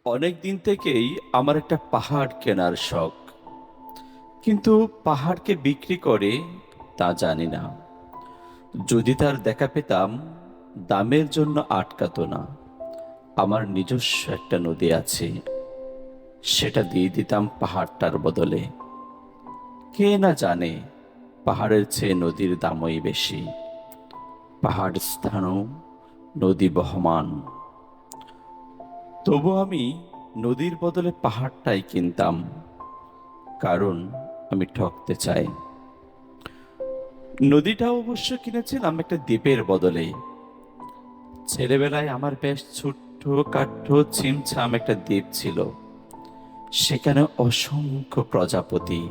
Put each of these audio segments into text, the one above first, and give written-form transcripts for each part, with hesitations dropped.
অনেক দিন থেকেই আমার একটা পাহাড় কেনার শখ, কিন্তু পাহাড়কে বিক্রি করে তা জানি না। যদি তার দেখা পেতাম, দামের জন্য আটকাতো না। আমার নিজস্ব একটা নদী আছে, সেটা দিয়ে দিতাম পাহাড়টার বদলে। কে না জানে, পাহাড়ের চেয়ে নদীর দামই বেশি। পাহাড় স্থানও, নদী বহমান। তবু আমি নদীর বদলে পাহাড়টাই কিনতাম, কারণ আমি ঠকতে চাই। নদীটা অবশ্য কিনেছিলাম একটা দ্বীপের বদলে। ছেলেবেলায় আমার বেশ ছোট্ট কাঠ্য ছিমছাম একটা দ্বীপ ছিল, সেখানে অসংখ্য প্রজাপতি।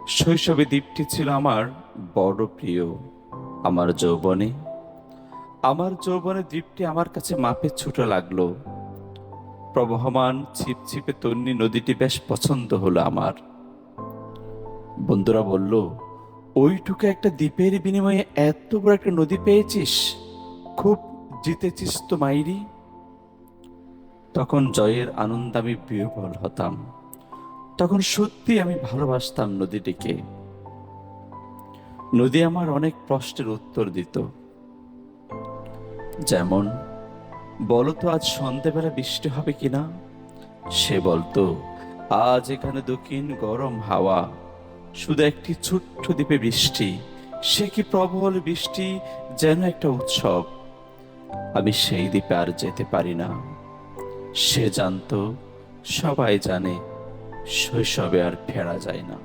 শৈশবে দ্বীপটি ছিল আমার বড় প্রিয়। আমার যৌবনে আমার যৌবনে দ্বীপটি আমার কাছে মাপে ছোট লাগলো। প্রবহমান ছিপছিপে তন্বী নদীটি বেশ পছন্দ হলো আমার। বন্ধুরা বলল, ওইটুকু একটা দ্বীপের বিনিময়ে এত বড় একটা নদী পেয়েছিস, খুব জিতেছিস তো মাইরি। তখন জয়ের আনন্দ আমি বিহ্বল হতাম। তখন সত্যি আমি ভালোবাসতাম নদীটিকে। নদী আমার অনেক প্রশ্নের উত্তর দিত। যেমন, বলতো আজ সন্ধেবেলা বৃষ্টি হবে কিনা। সে বলতো, আজ এখানে দক্ষিণ গরম হাওয়া, শুধু একটি ছোট্ট দ্বীপে বৃষ্টি, সে কি প্রবল বৃষ্টি, যেন একটা উৎসব। আমি সেই দ্বীপে আর যেতে পারি না। সে জানতো, সবাই জানে, শৈশবে আর ফেরা যায় না।